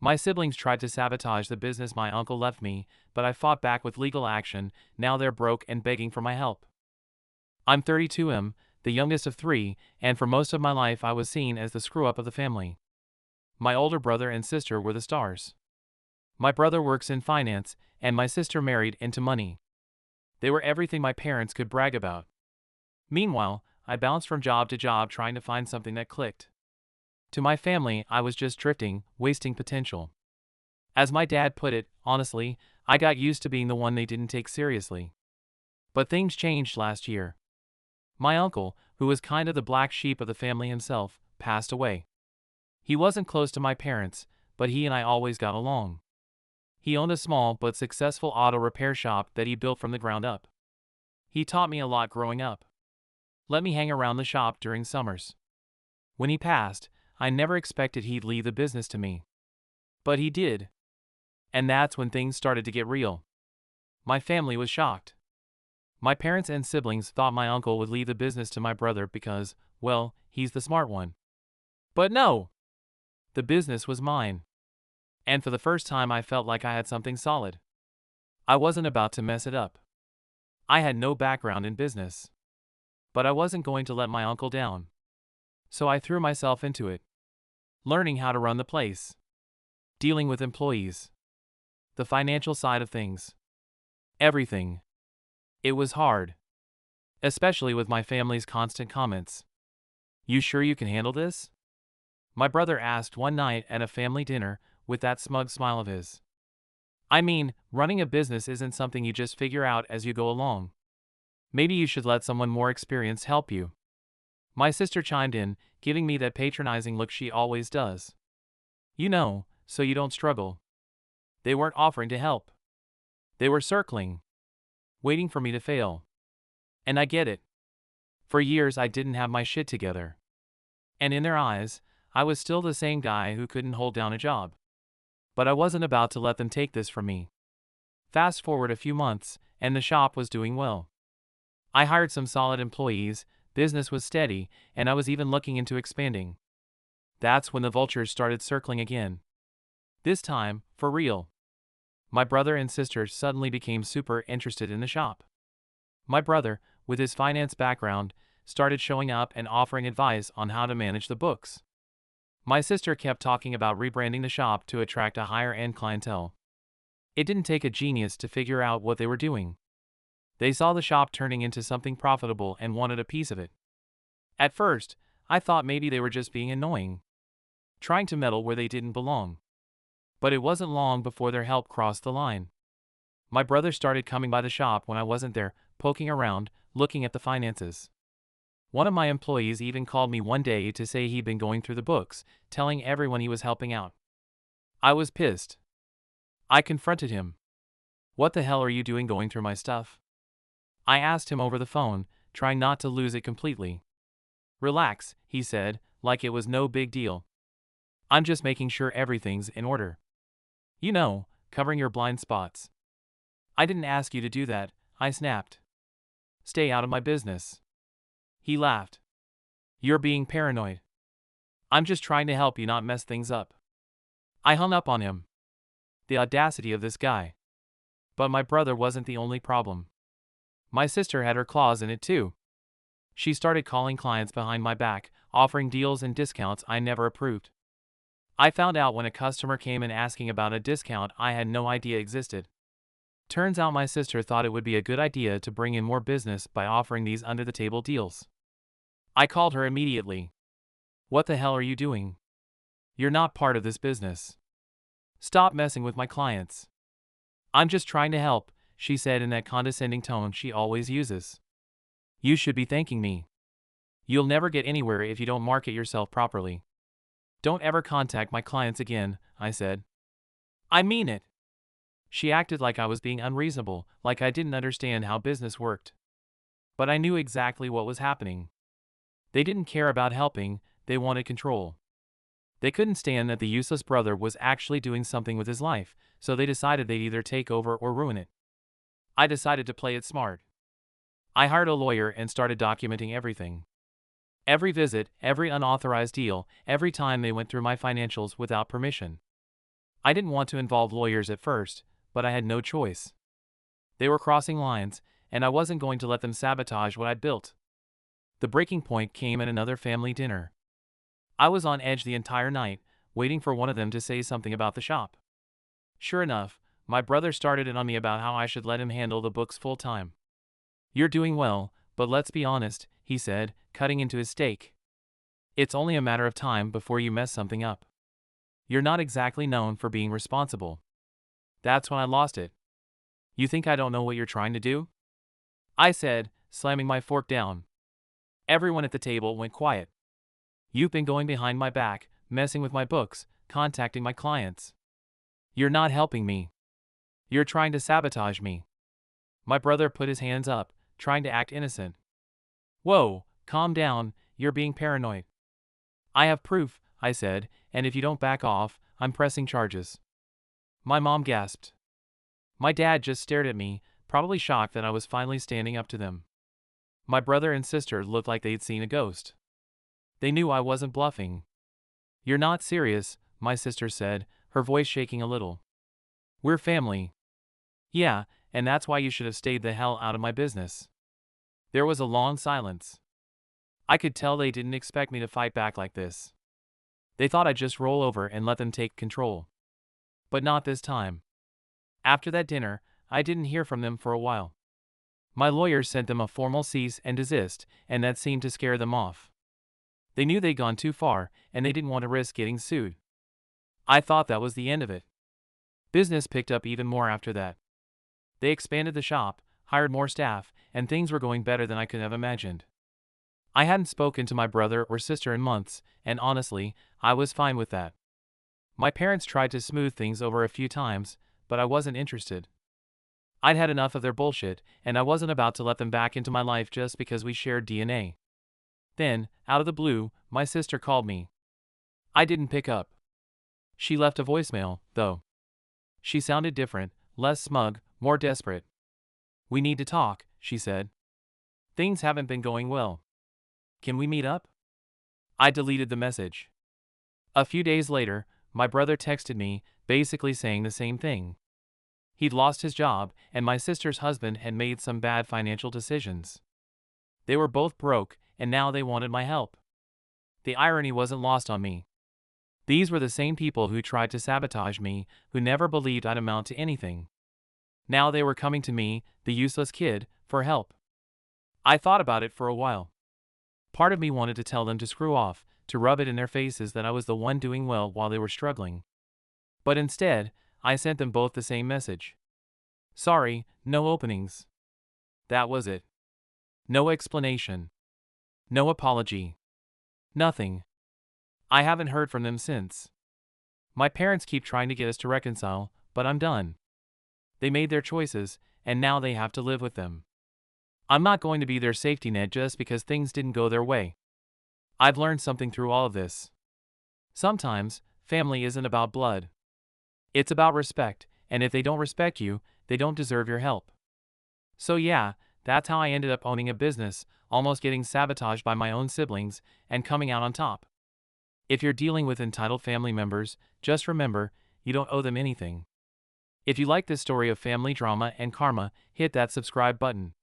My siblings tried to sabotage the business my uncle left me, but I fought back with legal action. Now they're broke and begging for my help. I'm 32, the youngest of three, and for most of my life I was seen as the screw-up of the family. My older brother and sister were the stars. My brother works in finance, and my sister married into money. They were everything my parents could brag about. Meanwhile, I bounced from job to job trying to find something that clicked. To my family, I was just drifting, wasting potential. As my dad put it, honestly, I got used to being the one they didn't take seriously. But things changed last year. My uncle, who was kind of the black sheep of the family himself, passed away. He wasn't close to my parents, but he and I always got along. He owned a small but successful auto repair shop that he built from the ground up. He taught me a lot growing up. Let me hang around the shop during summers. When he passed, I never expected he'd leave the business to me. But he did. And that's when things started to get real. My family was shocked. My parents and siblings thought my uncle would leave the business to my brother because, well, he's the smart one. But no! The business was mine. And for the first time I felt like I had something solid. I wasn't about to mess it up. I had no background in business. But I wasn't going to let my uncle down. So I threw myself into it. Learning how to run the place. Dealing with employees. The financial side of things. Everything. It was hard. Especially with my family's constant comments. "You sure you can handle this?" My brother asked one night at a family dinner, with that smug smile of his. I mean, running a business isn't something you just figure out as you go along. Maybe you should let someone more experienced help you. My sister chimed in, giving me that patronizing look she always does. You know, so you don't struggle. They weren't offering to help. They were circling. Waiting for me to fail. And I get it. For years I didn't have my shit together. And in their eyes, I was still the same guy who couldn't hold down a job. But I wasn't about to let them take this from me. Fast forward a few months, and the shop was doing well. I hired some solid employees, business was steady, and I was even looking into expanding. That's when the vultures started circling again. This time, for real. My brother and sister suddenly became super interested in the shop. My brother, with his finance background, started showing up and offering advice on how to manage the books. My sister kept talking about rebranding the shop to attract a higher-end clientele. It didn't take a genius to figure out what they were doing. They saw the shop turning into something profitable and wanted a piece of it. At first, I thought maybe they were just being annoying, trying to meddle where they didn't belong. But it wasn't long before their help crossed the line. My brother started coming by the shop when I wasn't there, poking around, looking at the finances. One of my employees even called me one day to say he'd been going through the books, telling everyone he was helping out. I was pissed. I confronted him. "What the hell are you doing going through my stuff?" I asked him over the phone, trying not to lose it completely. "Relax," he said, like it was no big deal. "I'm just making sure everything's in order. You know, covering your blind spots." "I didn't ask you to do that," I snapped. "Stay out of my business." He laughed. "You're being paranoid. I'm just trying to help you not mess things up." I hung up on him. The audacity of this guy. But my brother wasn't the only problem. My sister had her claws in it too. She started calling clients behind my back, offering deals and discounts I never approved. I found out when a customer came in asking about a discount I had no idea existed. Turns out my sister thought it would be a good idea to bring in more business by offering these under-the-table deals. I called her immediately. "What the hell are you doing? You're not part of this business. Stop messing with my clients." "I'm just trying to help," she said in that condescending tone she always uses. "You should be thanking me. You'll never get anywhere if you don't market yourself properly." "Don't ever contact my clients again," I said. "I mean it." She acted like I was being unreasonable, like I didn't understand how business worked. But I knew exactly what was happening. They didn't care about helping, they wanted control. They couldn't stand that the useless brother was actually doing something with his life, so they decided they'd either take over or ruin it. I decided to play it smart. I hired a lawyer and started documenting everything. Every visit, every unauthorized deal, every time they went through my financials without permission. I didn't want to involve lawyers at first, but I had no choice. They were crossing lines, and I wasn't going to let them sabotage what I'd built. The breaking point came at another family dinner. I was on edge the entire night, waiting for one of them to say something about the shop. Sure enough, my brother started it on me about how I should let him handle the books full time. "You're doing well, but let's be honest," he said, cutting into his steak. "It's only a matter of time before you mess something up. You're not exactly known for being responsible." That's when I lost it. "You think I don't know what you're trying to do?" I said, slamming my fork down. Everyone at the table went quiet. "You've been going behind my back, messing with my books, contacting my clients. You're not helping me. You're trying to sabotage me." My brother put his hands up, trying to act innocent. "Whoa, calm down, you're being paranoid." "I have proof," I said, "and if you don't back off, I'm pressing charges." My mom gasped. My dad just stared at me, probably shocked that I was finally standing up to them. My brother and sister looked like they'd seen a ghost. They knew I wasn't bluffing. "You're not serious," my sister said, her voice shaking a little. "We're family." "Yeah, and that's why you should have stayed the hell out of my business." There was a long silence. I could tell they didn't expect me to fight back like this. They thought I'd just roll over and let them take control. But not this time. After that dinner, I didn't hear from them for a while. My lawyers sent them a formal cease and desist, and that seemed to scare them off. They knew they'd gone too far, and they didn't want to risk getting sued. I thought that was the end of it. Business picked up even more after that. They expanded the shop, hired more staff, and things were going better than I could have imagined. I hadn't spoken to my brother or sister in months, and honestly, I was fine with that. My parents tried to smooth things over a few times, but I wasn't interested. I'd had enough of their bullshit, and I wasn't about to let them back into my life just because we shared DNA. Then, out of the blue, my sister called me. I didn't pick up. She left a voicemail, though. She sounded different, less smug, more desperate. "We need to talk," she said. "Things haven't been going well. Can we meet up?" I deleted the message. A few days later, my brother texted me, basically saying the same thing. He'd lost his job, and my sister's husband had made some bad financial decisions. They were both broke, and now they wanted my help. The irony wasn't lost on me. These were the same people who tried to sabotage me, who never believed I'd amount to anything. Now they were coming to me, the useless kid, for help. I thought about it for a while. Part of me wanted to tell them to screw off, to rub it in their faces that I was the one doing well while they were struggling. But instead, I sent them both the same message. "Sorry, no openings." That was it. No explanation. No apology. Nothing. I haven't heard from them since. My parents keep trying to get us to reconcile, but I'm done. They made their choices, and now they have to live with them. I'm not going to be their safety net just because things didn't go their way. I've learned something through all of this. Sometimes, family isn't about blood. It's about respect, and if they don't respect you, they don't deserve your help. So yeah, that's how I ended up owning a business, almost getting sabotaged by my own siblings, and coming out on top. If you're dealing with entitled family members, just remember, you don't owe them anything. If you like this story of family drama and karma, hit that subscribe button.